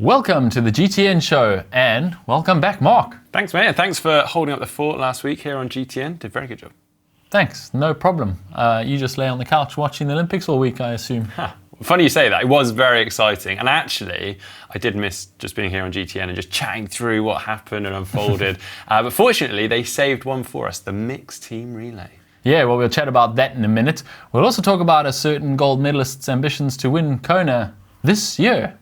Welcome to the GTN Show, and welcome back, Mark. Thanks, mate, and thanks for holding up the fort last week here on GTN. Did a very good job. Thanks, no problem. You just lay on the couch watching the Olympics all week, I assume. Funny you say that. It was very exciting, and actually, I did miss just being here on GTN and just chatting through what happened and unfolded. But fortunately, they saved one for us, the mixed team relay. Yeah, well, we'll chat about that in a minute. We'll also talk about a certain gold medalist's ambitions to win Kona this year.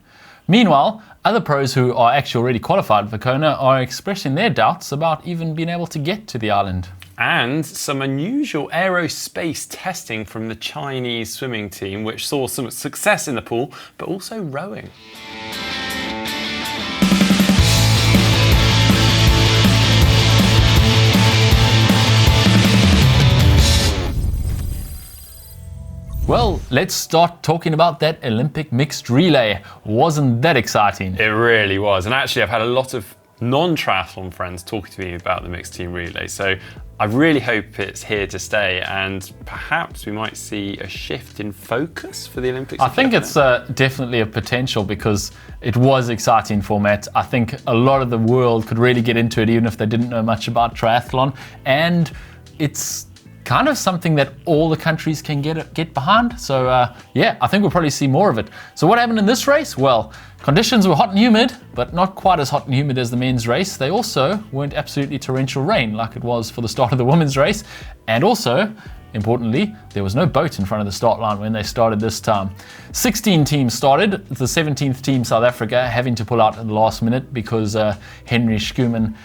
Meanwhile, other pros who are actually already qualified for Kona are expressing their doubts about even being able to get to the island. And some unusual aerospace testing from the Chinese swimming team, which saw some success in the pool, but also rowing. Well, let's start talking about that Olympic mixed relay. Wasn't that exciting? It really was. And actually, I've had a lot of non-triathlon friends talking to me about the mixed team relay. So I really hope it's here to stay, and perhaps we might see a shift in focus for the Olympics. I think it's definitely a potential, because it was exciting format. I think a lot of the world could really get into it, even if they didn't know much about triathlon. And it's kind of something that all the countries can get behind. So yeah, I think we'll probably see more of it. So what happened in this race? Well, conditions were hot and humid, but not quite as hot and humid as the men's race. They also weren't absolutely torrential rain like it was for the start of the women's race. And also, importantly, there was no boat in front of the start line when they started this time. 16 teams started, the 17th team, South Africa, having to pull out at the last minute because Henry Schoeman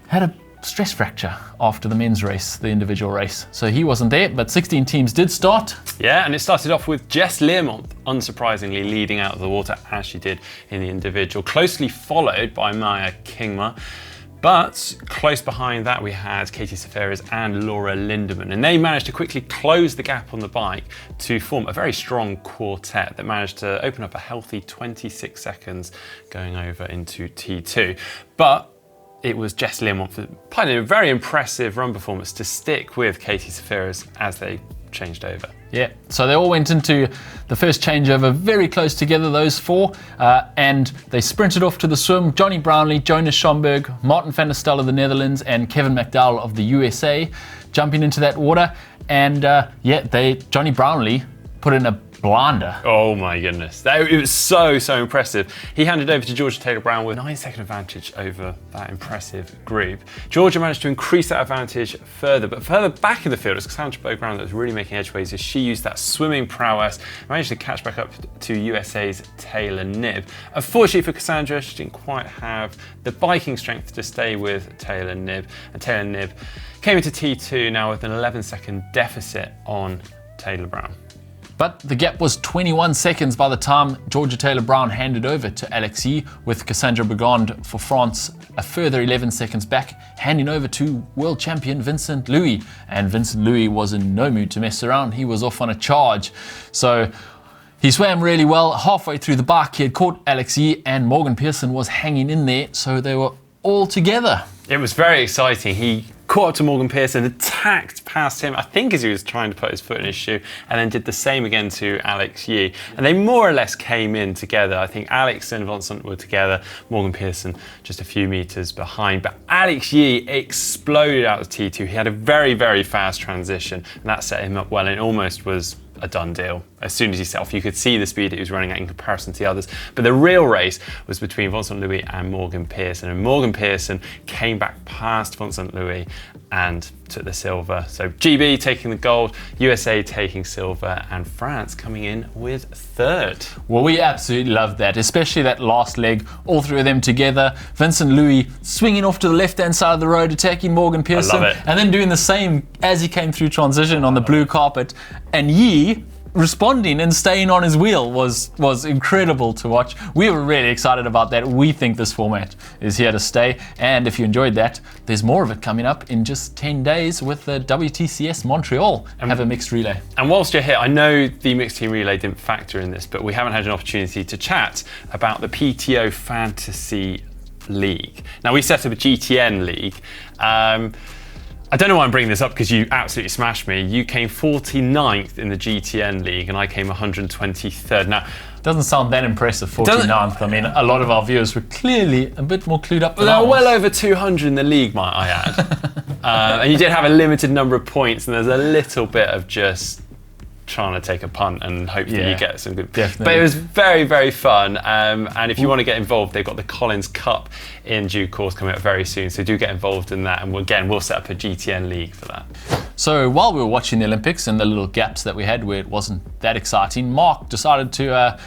had a stress fracture after the men's race, the individual race. So he wasn't there, but 16 teams did start. Yeah, and it started off with Jess Learmonth, unsurprisingly, leading out of the water as she did in the individual, closely followed by Maya Kingma. But close behind that, we had Katie Safaris and Laura Lindemann, and they managed to quickly close the gap on the bike to form a very strong quartet that managed to open up a healthy 26 seconds going over into T2. But it was Jess Learmonth playing a very impressive run performance to stick with Katie Safaris as they changed over. Yeah, so they all went into the first changeover very close together, those four, and they sprinted off to the swim. Johnny Brownlee, Jonas Schomburg, Martin van der Stel of the Netherlands, and Kevin McDowell of the USA jumping into that water. And yeah, Johnny Brownlee put in a blinder. Oh my goodness. It was so impressive. He handed over to Georgia Taylor-Brown with a 9-second advantage over that impressive group. Georgia managed to increase that advantage further, but further back in the field, it was Cassandra Bowe-Brown that was really making headways as she used that swimming prowess and managed to catch back up to USA's Taylor Knibb. Unfortunately for Cassandra, she didn't quite have the biking strength to stay with Taylor Knibb, and Taylor Knibb came into T2 now with an 11-second deficit on Taylor-Brown. But the gap was 21 seconds by the time Georgia Taylor-Brown handed over to Alex Yee, with Cassandra Begond for France a further 11 seconds back, handing over to world champion Vincent Louis. And Vincent Louis was in no mood to mess around. He was off on a charge. So he swam really well. Halfway through the bike, he had caught Alex Yee, and Morgan Pearson was hanging in there. So they were all together. It was very exciting. He caught up to Morgan Pearson, attacked past him, I think as he was trying to put his foot in his shoe, and then did the same again to Alex Yee. And they more or less came in together. I think Alex and Vincent were together, Morgan Pearson just a few meters behind. But Alex Yee exploded out of T2. He had a very fast transition, and that set him up well, and it almost was a done deal. As soon as he set off, you could see the speed he was running at in comparison to the others. But the real race was between Vincent Louis and Morgan Pearson. And Morgan Pearson came back past Vincent Louis and took the silver. So GB taking the gold, USA taking silver, and France coming in with third. Well, we absolutely loved that, especially that last leg, all three of them together. Vincent Louis swinging off to the left-hand side of the road, attacking Morgan Pearson, I love it. and then doing the same as he came through transition on the blue carpet. And Yee responding and staying on his wheel was incredible to watch. We were really excited about that. We think this format is here to stay, and if you enjoyed that, there's more of it coming up in just 10 days with the WTCS Montreal have a mixed relay. And whilst you're here, I know the mixed team relay didn't factor in this, but we haven't had an opportunity to chat about the PTO Fantasy League. Now, we set up a GTN league. I don't know why I'm bringing this up, because you absolutely smashed me. You came 49th in the GTN league and I came 123rd. Now, Doesn't sound that impressive, 49th. I mean, a lot of our viewers were clearly a bit more clued up than There were well over 200 in the league, might I add. And you did have a limited number of points, and there's a little bit of just trying to take a punt and hope that you get some good. Definitely. But it was very, very fun. And if you want to get involved, they've got the Collins Cup in due course coming up very soon. So do get involved in that. And we'll set up a GTN league for that. So while we were watching the Olympics and the little gaps that we had where it wasn't that exciting, Mark decided to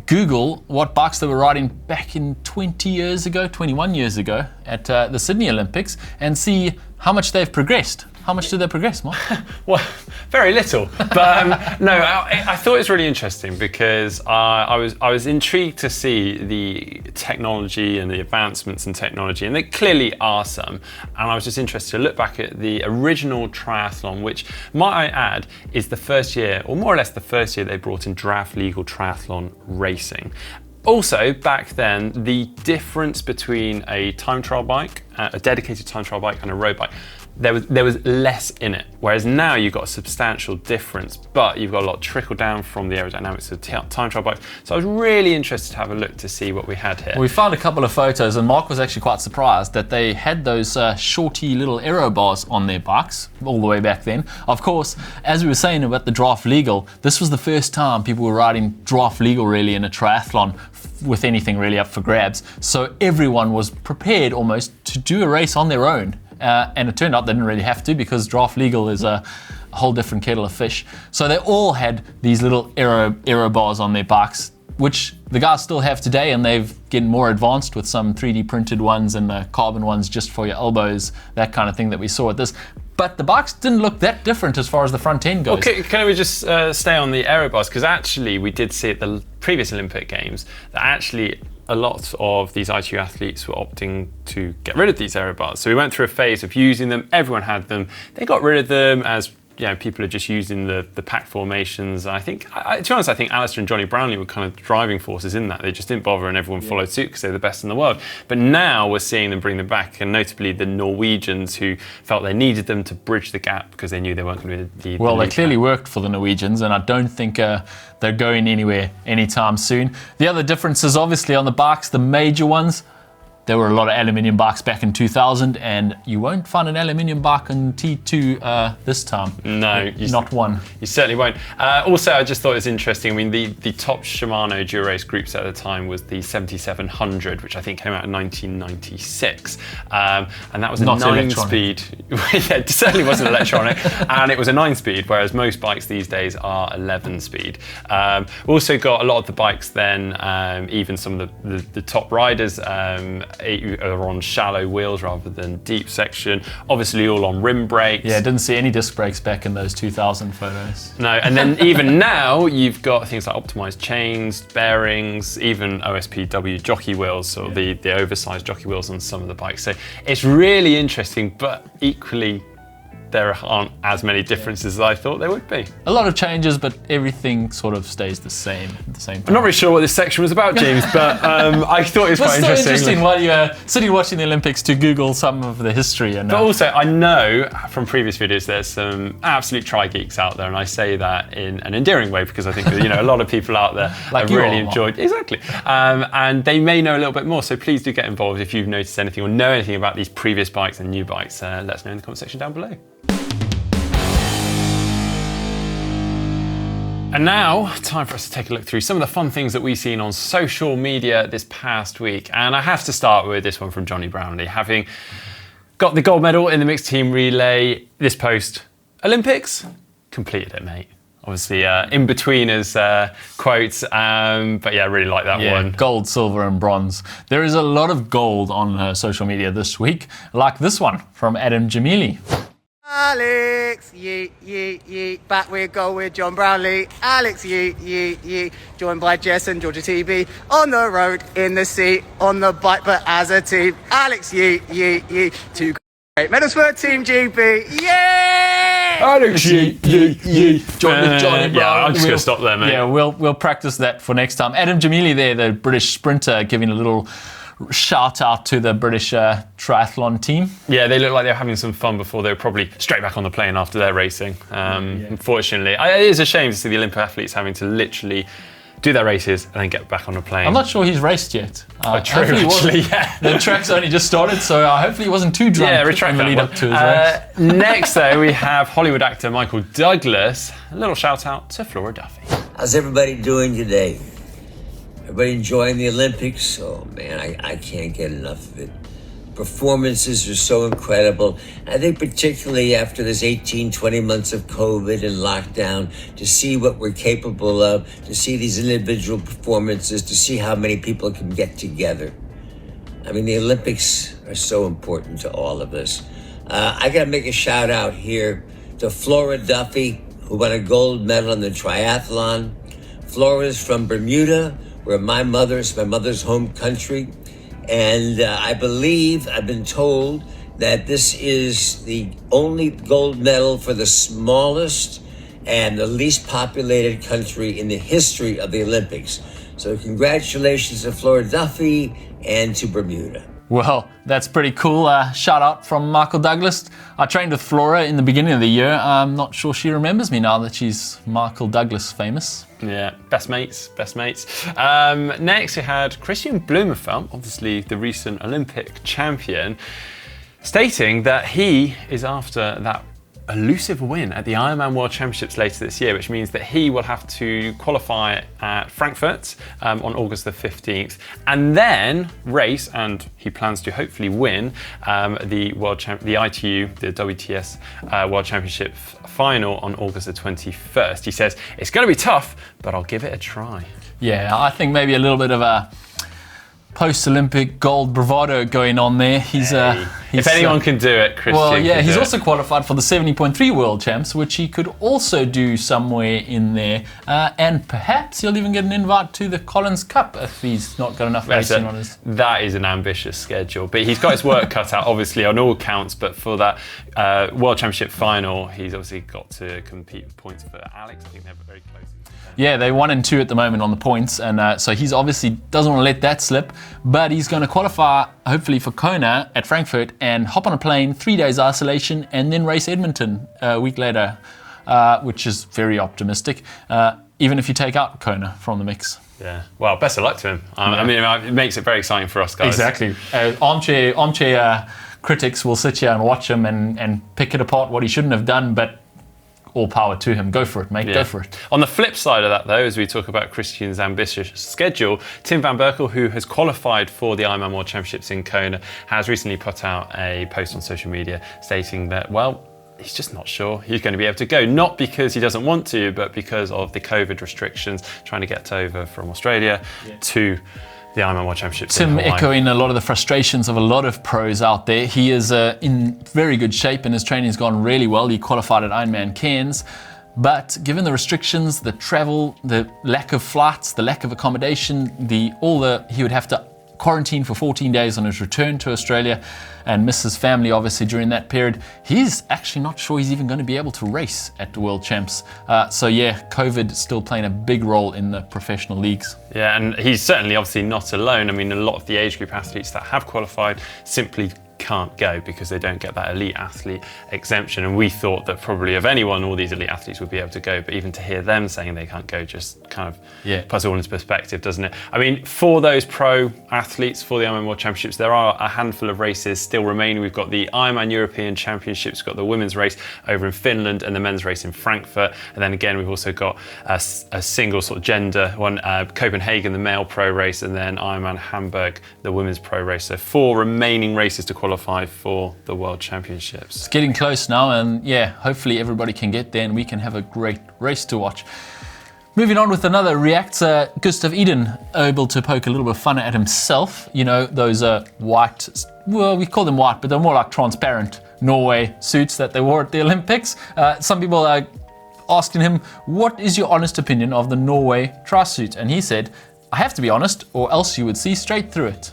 Google what bikes they were riding back in 21 years ago at the Sydney Olympics and see how much they've progressed. How much did they progress, Mark? Well, very little. But no, I thought it was really interesting because I was intrigued to see the technology and the advancements in technology, and there clearly are some. And I was just interested to look back at the original triathlon, which, might I add, is the first year, or more or less the first year, they brought in draft legal triathlon racing. Also, back then, the difference between a time trial bike, a dedicated time trial bike, and a road bike, there was less in it. Whereas now you've got a substantial difference, but you've got a lot trickle down from the aerodynamics of time trial bikes. So I was really interested to have a look to see what we had here. We found a couple of photos, and Mark was actually quite surprised that they had those shorty little aero bars on their bikes all the way back then. Of course, as we were saying about the draft legal, this was the first time people were riding draft legal really in a triathlon with anything really up for grabs. So everyone was prepared almost to do a race on their own. And it turned out they didn't really have to because draft legal is a whole different kettle of fish. So they all had these little aero bars on their bikes, which the guys still have today, and they've getting more advanced with some 3D printed ones and the carbon ones just for your elbows, that kind of thing that we saw at this. But the bikes didn't look that different as far as the front end goes. Okay, can we just stay on the aero bars? Because actually we did see at the previous Olympic Games that actually a lot of these ITU athletes were opting to get rid of these aero bars. So we went through a phase of using them, everyone had them, they got rid of them as people are just using the pack formations. I think, to be honest, I think Alistair and Johnny Brownlee were kind of driving forces in that. They just didn't bother and everyone followed suit because they're the best in the world. But now we're seeing them bring them back, and notably the Norwegians who felt they needed them to bridge the gap because they knew they weren't going to be Well, they clearly worked for the Norwegians, and I don't think they're going anywhere anytime soon. The other differences, obviously, on the bikes, the major ones, there were a lot of aluminium bikes back in 2000, and you won't find an aluminium bike in T2 this time. No. Not one. You certainly won't. Also, I just thought it was interesting. I mean, the top Shimano Dura-Race groups at the time was the 7700, which I think came out in 1996. And that was a 9-speed. Yeah, it certainly wasn't electronic. And it was a 9-speed, whereas most bikes these days are 11-speed. We also got a lot of the bikes then, even some of the top riders, are on shallow wheels rather than deep section, obviously all on rim brakes. Yeah, didn't see any disc brakes back in those 2000 photos. No, and then even now you've got things like optimized chains, bearings, even OSPW jockey wheels, so the oversized jockey wheels on some of the bikes. So it's really interesting, but equally there aren't as many differences as I thought there would be. A lot of changes, but everything sort of stays the same at the same time. I'm not really sure what this section was about, James, but I thought it was quite interesting. It's interesting while you're sitting watching the Olympics to Google some of the history. But also, I know from previous videos there's some absolute tri-geeks out there, and I say that in an endearing way because I think a lot of people out there like have really enjoyed. Exactly. And they may know a little bit more, so please do get involved if you've noticed anything or know anything about these previous bikes and new bikes. Let us know in the comment section down below. And now, time for us to take a look through some of the fun things that we've seen on social media this past week. And I have to start with this one from Johnny Brownlee. Having got the gold medal in the mixed team relay, this post, Olympics, completed it, mate. Obviously, in-betweeners quotes, but yeah, I really like that one. Gold, silver and bronze. There is a lot of gold on social media this week, like this one from Adam Jamili. Alex, yeet, yeet, yeet, back with gold with John Brownlee. Alex, yeet, yeet, yeet, joined by Jess and Georgia TB. On the road, in the seat, on the bike, but as a team. Alex, yeet, yeet, yeet, 2 great medals for Team GB. Yay! Alex, yeet, yeet, yeet. Johnny Brown. Yeah, I'm just going to stop there, mate. Yeah, we'll practice that for next time. Adam Jamili there, the British sprinter, giving a little shout out to the British triathlon team. Yeah, they look like they're having some fun before they were probably straight back on the plane after their racing. Unfortunately, it is a shame to see the Olympic athletes having to literally do their races, and then get back on a plane. I'm not sure he's raced yet. True, actually, yeah. The track's only just started, so hopefully he wasn't too drunk. Yeah, retract in the that lead one. up to his race. Next, though, we have Hollywood actor Michael Douglas. A little shout out to Flora Duffy. How's everybody doing today? Everybody enjoying the Olympics? Oh man, I can't get enough of it. Performances are so incredible. I think particularly after this 18, 20 months of COVID and lockdown, to see what we're capable of, to see these individual performances, to see how many people can get together. I mean, the Olympics are so important to all of us. I gotta make a shout out here to Flora Duffy, who won a gold medal in the triathlon. Flora's from Bermuda, where my mother's home country. And I believe, I've been told, that this is the only gold medal for the smallest and the least populated country in the history of the Olympics. So congratulations to Flora Duffy and to Bermuda. Well, that's pretty cool. Shout out from Michael Douglas. I trained with Flora in the beginning of the year. I'm not sure she remembers me now that she's Michael Douglas famous. Yeah, best mates. Next, we had Kristian Blummenfelt, obviously the recent Olympic champion, stating that he is after that elusive win at the Ironman World Championships later this year, which means that he will have to qualify at Frankfurt on August the 15th, and then race, and he plans to hopefully win the ITU, the WTS World Championship final on August the 21st. He says, it's going to be tough, but I'll give it a try. Yeah, I think maybe a little bit of a post-Olympic gold bravado going on there. He's if anyone can do it, Kristian. Well, yeah, he's also qualified for the 70.3 World Champs, which he could also do somewhere in there. And perhaps he'll even get an invite to the Collins Cup if he's not got enough racing on his... That is an ambitious schedule, but he's got his work cut out, obviously, on all counts. But for that World Championship final, he's obviously got to compete for points for Alex. I think they're very close. Yeah, they're 1 and 2 at the moment on the points, and so he's obviously doesn't want to let that slip, but he's going to qualify hopefully for Kona at Frankfurt and hop on a plane, 3 days isolation, and then race Edmonton a week later, which is very optimistic, even if you take out Kona from the mix. Yeah, well, best of luck to him. I mean, it makes it very exciting for us guys. Exactly. Armchair critics will sit here and watch him and pick it apart what he shouldn't have done, but all power to him. Go for it, mate. Yeah. Go for it. On the flip side of that, though, as we talk about Kristian's ambitious schedule, Tim van Berkel, who has qualified for the Ironman World Championships in Kona, has recently put out a post on social media stating that, well, he's just not sure he's going to be able to go. Not because he doesn't want to, but because of the COVID restrictions, trying to get over from Australia to the Ironman World Championships. Tim echoing a lot of the frustrations of a lot of pros out there. He is in very good shape and his training's gone really well. He qualified at Ironman Cairns, but given the restrictions, the travel, the lack of flights, the lack of accommodation, he would have to quarantine for 14 days on his return to Australia and miss his family obviously during that period. He's actually not sure he's even going to be able to race at the World Champs. So yeah, COVID is still playing a big role in the professional leagues. Yeah, and he's certainly obviously not alone. I mean, a lot of the age group athletes that have qualified simply can't go because they don't get that elite athlete exemption, and we thought that probably of anyone all these elite athletes would be able to go, but even to hear them saying they can't go just kind of puts it all into perspective, doesn't it? I mean, for those pro athletes for the Ironman World Championships, there are a handful of races still remaining. We've got the Ironman European Championships, we've got the women's race over in Finland and the men's race in Frankfurt, and then again we've also got a single sort of gender one, Copenhagen, the male pro race, and then Ironman Hamburg, the women's pro race. So 4 remaining races to qualify for the World Championships. It's getting close now, and yeah, hopefully everybody can get there and we can have a great race to watch. Moving on with another reactor, Gustav Iden able to poke a little bit of fun at himself. You know, those white, well, we call them white, but they're more like transparent Norway suits that they wore at the Olympics. Some people are asking him, what is your honest opinion of the Norway tri-suit? And he said, I have to be honest, or else you would see straight through it.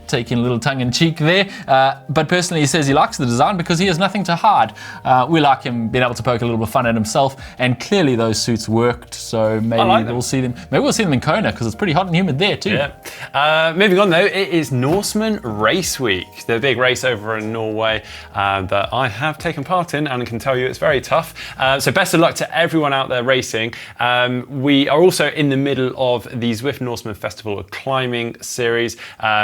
taking a little tongue in cheek there. But personally, he says he likes the design because he has nothing to hide. We like him being able to poke a little bit of fun at himself, and clearly those suits worked. So maybe we'll see them. Maybe we'll see them in Kona because it's pretty hot and humid there too. Yeah. Moving on though, it is Norseman Race Week, the big race over in Norway that I have taken part in and can tell you it's very tough. So best of luck to everyone out there racing. We are also in the middle of the Zwift Norseman Festival climbing series,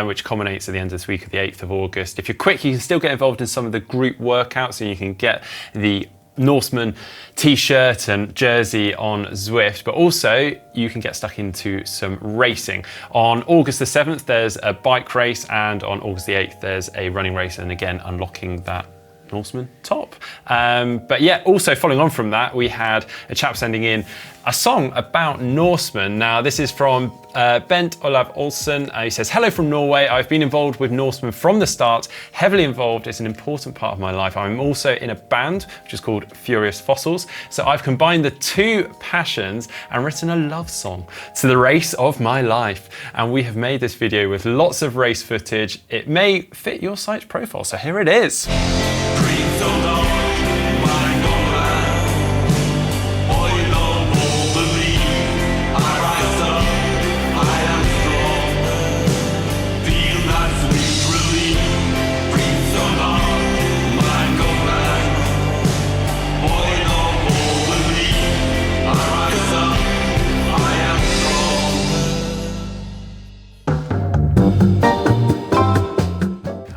which culminates at the end of this week of the 8th of August. If you're quick, you can still get involved in some of the group workouts, so you can get the Norseman t-shirt and jersey on Zwift, but also you can get stuck into some racing. On August the 7th, there's a bike race, and on August the 8th, there's a running race, and again, unlocking that Norseman top. But yeah, also following on from that, we had a chap sending in a song about Norseman. Now, this is from Bent Olav Olsen. He says, "Hello from Norway. I've been involved with Norseman from the start, heavily involved. It's an important part of my life. I'm also in a band, which is called Furious Fossils. So I've combined the two passions and written a love song to the race of my life. And we have made this video with lots of race footage. It may fit your site's profile. So here it is."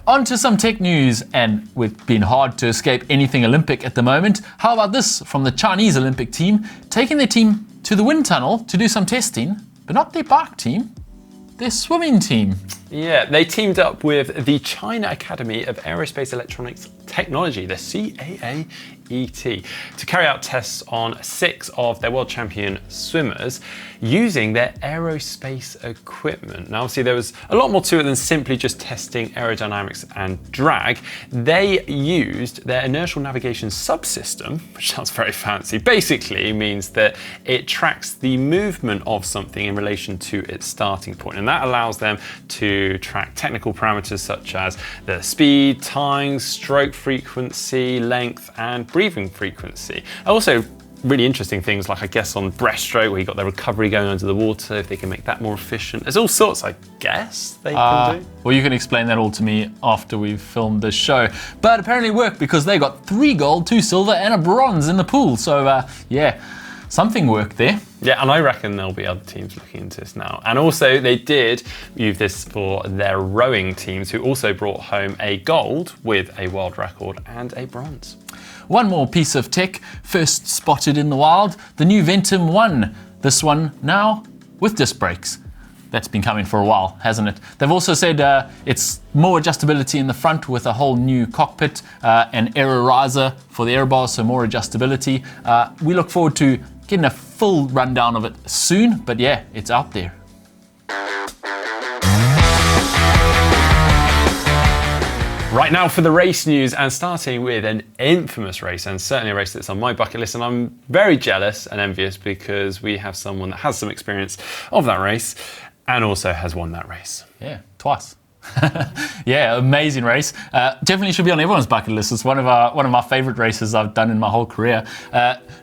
On to some tech news, and it's been hard to escape anything Olympic at the moment. How about this from the Chinese Olympic team, taking their team to the wind tunnel to do some testing, but not their bike team, their swimming team. Yeah, they teamed up with the China Academy of Aerospace Electronics Technology, the CAAET, to carry out tests on 6 of their world champion swimmers using their aerospace equipment. Now, obviously, there was a lot more to it than simply just testing aerodynamics and drag. They used their inertial navigation subsystem, which sounds very fancy. Basically, means that it tracks the movement of something in relation to its starting point, and that allows them to track technical parameters such as the speed, time, stroke frequency, length, and breathing frequency. Also, really interesting things like, I guess, on breaststroke, where you got the recovery going under the water, if they can make that more efficient. There's all sorts, I guess, they can do. Well, you can explain that all to me after we've filmed this show. But apparently it worked because they got 3 gold, 2 silver, and a bronze in the pool. So, yeah, something worked there. Yeah, and I reckon there'll be other teams looking into this now. And also, they did use this for their rowing teams, who also brought home a gold with a world record and a bronze. One more piece of tech, first spotted in the wild, the new Ventum 1. This one now with disc brakes. That's been coming for a while, hasn't it? They've also said it's more adjustability in the front with a whole new cockpit, an aero riser for the aero bars, so more adjustability. We look forward to getting a full rundown of it soon, but yeah, it's out there. Right now for the race news, and starting with an infamous race, and certainly a race that's on my bucket list, and I'm very jealous and envious because we have someone that has some experience of that race and also has won that race. Yeah, twice. Yeah, amazing race. Definitely should be on everyone's bucket list. It's one of my favorite races I've done in my whole career.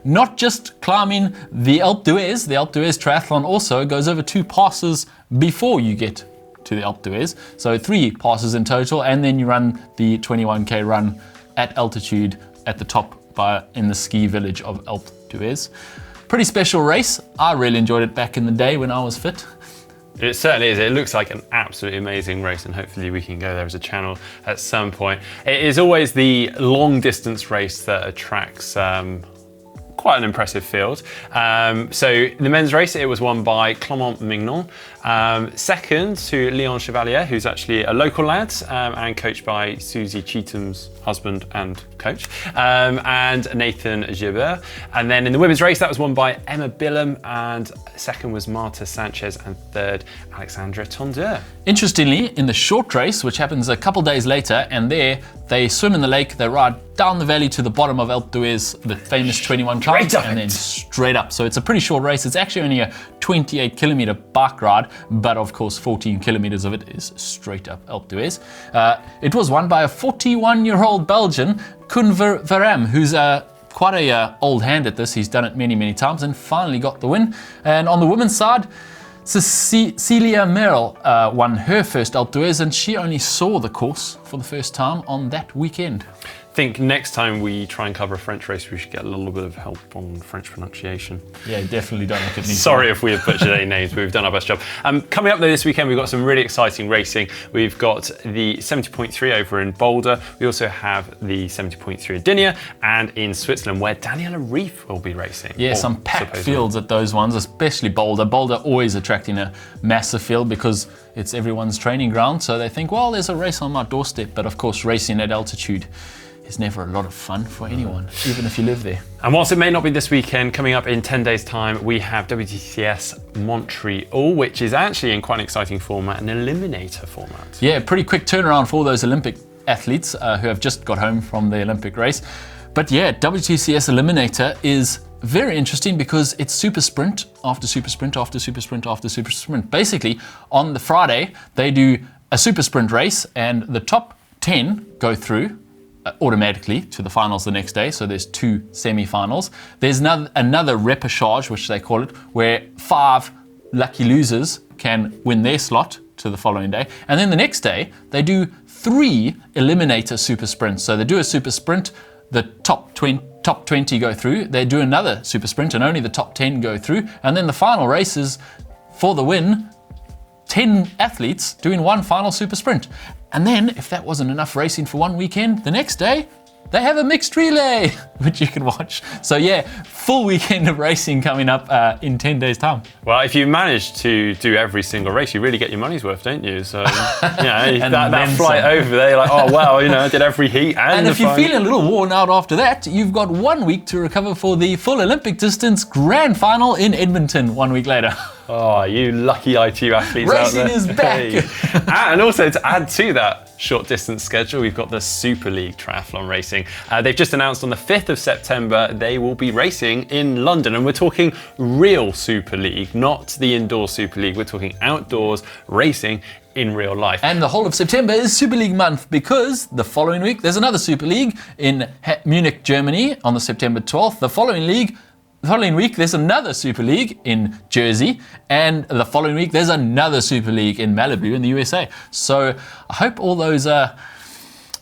Not just climbing the Alpe d'Huez. The Alpe d'Huez triathlon also goes over 2 passes before you get to the Alpe d'Huez. So 3 passes in total, and then you run the 21k run at altitude at the top in the ski village of Alpe d'Huez. Pretty special race. I really enjoyed it back in the day when I was fit. It certainly is. It looks like an absolutely amazing race, and hopefully we can go there as a channel at some point. It is always the long distance race that attracts quite an impressive field. So the men's race, it was won by Clément Mignon. Second to Leon Chevalier, who's actually a local lad and coached by Susie Cheatham's husband and coach, and Nathan Gibert. And then in the women's race, that was won by Emma Billum, and second was Marta Sanchez, and third, Alexandra Tondeur. Interestingly, in the short race, which happens a couple days later, and there They swim in the lake, they ride down the valley to the bottom of Alpe d'Huez, the famous 21 climbs, and then straight up. So it's a pretty short race. It's actually only a 28 kilometer bike ride, but of course 14 kilometers of it is straight up Alpe d'Huez. It was won by a 41-year-old Belgian, Koen Veram, who's quite a old hand at this. He's done it many times and finally got the win. And on the women's side, Cecilia Merrill won her first Alpe d'Huez, and she only saw the course for the first time on that weekend. I think next time we try and cover a French race, we should get a little bit of help on French pronunciation. Yeah, definitely don't look at me. Sorry if we have butchered any names, but we've done our best job. Coming up though this weekend, we've got some really exciting racing. We've got the 70.3 over in Boulder. We also have the 70.3 in Dinia and in Switzerland, where Daniela Rief will be racing. Yeah, some packed fields at those ones, especially Boulder. Boulder always attracting a massive field because it's everyone's training ground. So they think, well, there's a race on my doorstep. But of course, racing at altitude is never a lot of fun for anyone, even if you live there. And whilst it may not be this weekend, coming up in 10 days' time, we have WTCS Montreal, which is actually in quite an exciting format, an eliminator format. Yeah, pretty quick turnaround for those Olympic athletes who have just got home from the Olympic race. But yeah, WTCS Eliminator is very interesting because it's super sprint after super sprint after super sprint after super sprint. Basically, on the Friday, they do a super sprint race and the top 10 go through automatically to the finals the next day. So there's 2 semi-finals. There's another repechage, which they call it, where 5 lucky losers can win their slot to the following day. And then the next day, they do 3 eliminator super sprints. So they do a super sprint, the top 20 go through. They do another super sprint and only the top 10 go through. And then the final race is for the win, 10 athletes doing one final super sprint. And then, if that wasn't enough racing for one weekend, the next day, they have a mixed relay, which you can watch. So yeah, full weekend of racing coming up in 10 days' time. Well, if you manage to do every single race, you really get your money's worth, don't you? So, that flight over there, you're like, oh, wow, I did every heat. And if you're feeling a little worn out after that, you've got 1 week to recover for the full Olympic distance grand final in Edmonton 1 week later. Oh, you lucky ITU athletes out there. Racing is back. Hey. And also to add to that short distance schedule, we've got the Super League Triathlon Racing. They've just announced on the 5th of September, they will be racing in London. And we're talking real Super League, not the indoor Super League. We're talking outdoors racing in real life. And the whole of September is Super League month because the following week, there's another Super League in Munich, Germany on the September 12th. The following week, there's another Super League in Jersey, and the following week, there's another Super League in Malibu in the USA. So I hope all those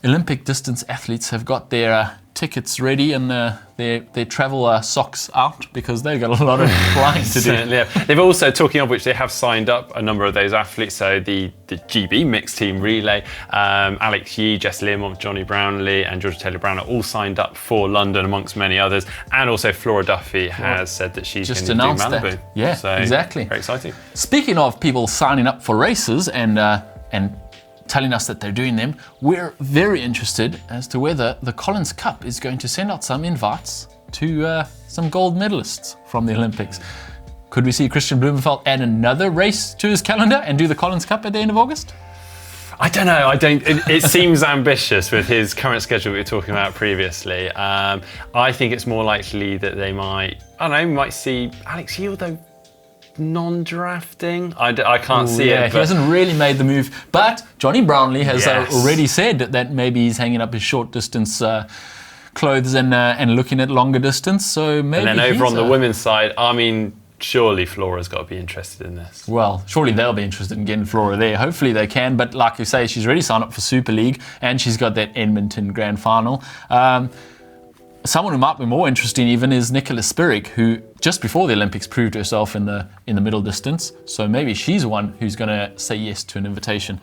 Olympic distance athletes have got their tickets ready and their travel socks out because they've got a lot of flying to do. Yeah. They've also, talking of which, they have signed up a number of those athletes. So the GB mixed team relay, Alex Yee, Jess Learmont, Johnny Brownlee and Georgia Taylor-Brown are all signed up for London amongst many others. And also Flora Duffy has said that she's just going to do announced Malibu. that. Yeah, so, exactly. Very exciting. Speaking of people signing up for races and telling us that they're doing them, we're very interested as to whether the Collins Cup is going to send out some invites to some gold medalists from the Olympics. Could we see Kristian Blummenfelt add another race to his calendar and do the Collins Cup at the end of August? I don't know. It seems ambitious with his current schedule we were talking about previously. I think it's more likely that they might see Alex Yee, although non-drafting. I can't see it. He hasn't really made the move. But Johnny Brownlee has already said that maybe he's hanging up his short distance clothes and looking at longer distance. So maybe. And then over on the women's side, surely Flora's got to be interested in this. Well, surely they'll be interested in getting Flora there. Hopefully they can. But like you say, she's already signed up for Super League and she's got that Edmonton Grand Final. Someone who might be more interesting even is Nicola Spirig, who just before the Olympics proved herself in the middle distance. So maybe she's one who's going to say yes to an invitation.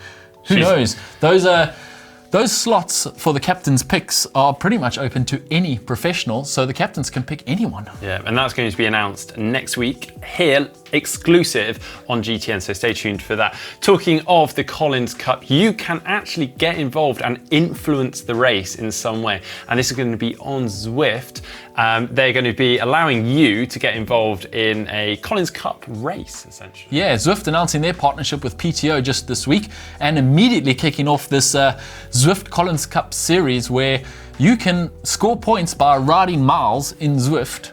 Who knows? Those slots for the captain's picks are pretty much open to any professional, so the captains can pick anyone. Yeah, and that's going to be announced next week here exclusive on GTN, so stay tuned for that. Talking of the Collins Cup, you can actually get involved and influence the race in some way, and this is going to be on Zwift. They're going to be allowing you to get involved in a Collins Cup race, essentially. Yeah, Zwift announcing their partnership with PTO just this week and immediately kicking off this Zwift Collins Cup series where you can score points by riding miles in Zwift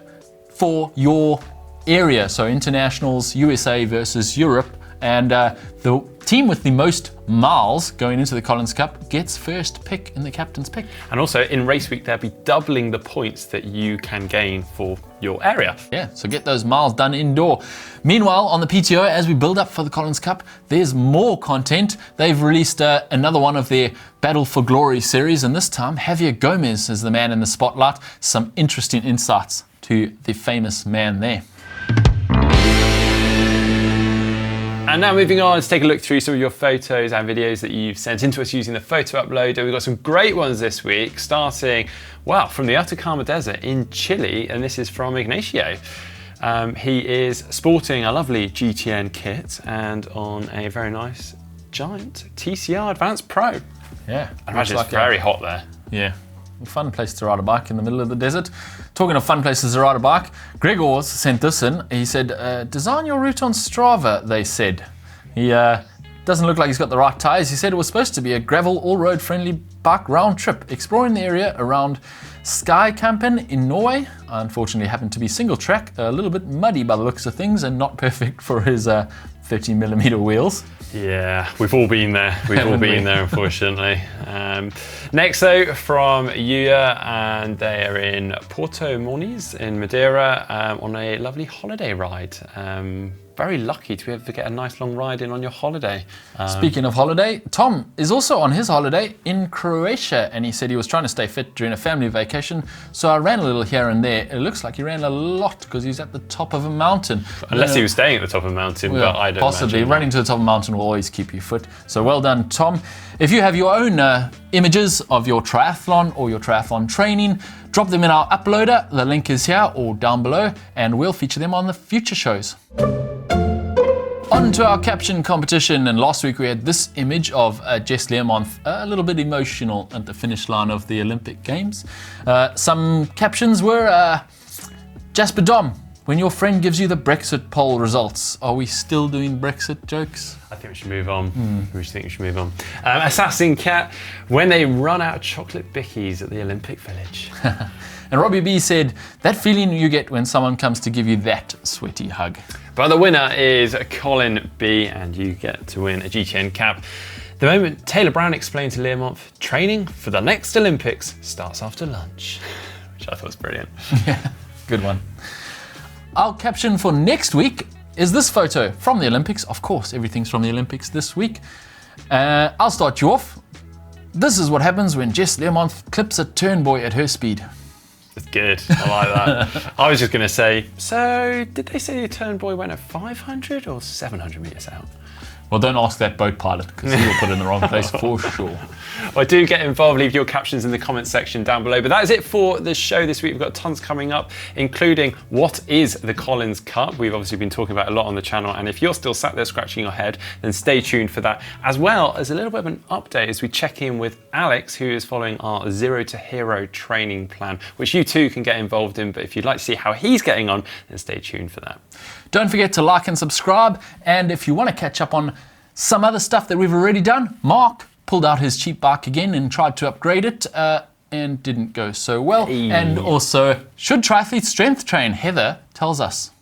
for your area. So internationals, USA versus Europe, and the team with the most miles going into the Collins Cup gets first pick in the captain's pick. And also in race week, they'll be doubling the points that you can gain for your area. Yeah, so get those miles done indoor. Meanwhile, on the PTO, as we build up for the Collins Cup, there's more content. They've released another one of their Battle for Glory series, and this time Javier Gomez is the man in the spotlight. Some interesting insights to the famous man there. And now moving on, let's take a look through some of your photos and videos that you've sent into us using the photo uploader. We've got some great ones this week, starting, well, from the Atacama Desert in Chile, and this is from Ignacio. He is sporting a lovely GTN kit and on a very nice giant TCR Advanced Pro. Yeah. I imagine it's very hot there. Yeah. Fun place to ride a bike in the middle of the desert. Talking of fun places to ride a bike, Gregor sent this in. He said, design your route on Strava, they said. He doesn't look like he's got the right tyres. He said it was supposed to be a gravel, all-road friendly bike round trip, exploring the area around Skykampen in Norway. Unfortunately, happened to be single track, a little bit muddy by the looks of things, and not perfect for his 30mm wheels. Yeah, we've all been there. We've all been there, unfortunately. Next, though, from Yuya, and they are in Porto Moniz in Madeira on a lovely holiday ride. Very lucky to be able to get a nice long ride in on your holiday. Speaking of holiday, Tom is also on his holiday in Croatia, and he said he was trying to stay fit during a family vacation, so I ran a little here and there. It looks like he ran a lot because he's at the top of a mountain. Unless he was staying at the top of a mountain, well, but I don't possibly. imagine. Running to the top of a mountain will always keep you fit. So well done, Tom. If you have your own images of your triathlon or your triathlon training, drop them in our uploader. The link is here or down below, and we'll feature them on the future shows. On to our caption competition, and last week we had this image of Jess Learmonth, a little bit emotional at the finish line of the Olympic Games. Some captions were, Jasper Dom, when your friend gives you the Brexit poll results, are we still doing Brexit jokes? I think we should move on. Assassin Cat, when they run out of chocolate bickies at the Olympic Village. And Robbie B said, that feeling you get when someone comes to give you that sweaty hug. But the winner is Colin B, and you get to win a GTN cap. The moment Taylor Brown explained to Learmonth, training for the next Olympics starts after lunch, which I thought was brilliant. Yeah, good one. Our caption for next week is this photo from the Olympics. Of course, everything's from the Olympics this week. I'll start you off. This is what happens when Jess Learmonth clips a turn boy at her speed. It's good. I like that. I was just going to say, so did they say the turn boy went at 500 or 700 metres out? Well, don't ask that boat pilot because he will put it in the wrong place for sure. Well, do get involved, leave your captions in the comments section down below. But that is it for the show this week. We've got tons coming up, including what is the Collins Cup. We've obviously been talking about it a lot on the channel, and if you're still sat there scratching your head, then stay tuned for that, as well as a little bit of an update as we check in with Alex, who is following our Zero to Hero training plan, which you too can get involved in. But if you'd like to see how he's getting on, then stay tuned for that. Don't forget to like and subscribe, and if you want to catch up on some other stuff that we've already done, Mark pulled out his cheap bike again and tried to upgrade it and didn't go so well. Hey. And also, should triathletes strength train? Heather tells us.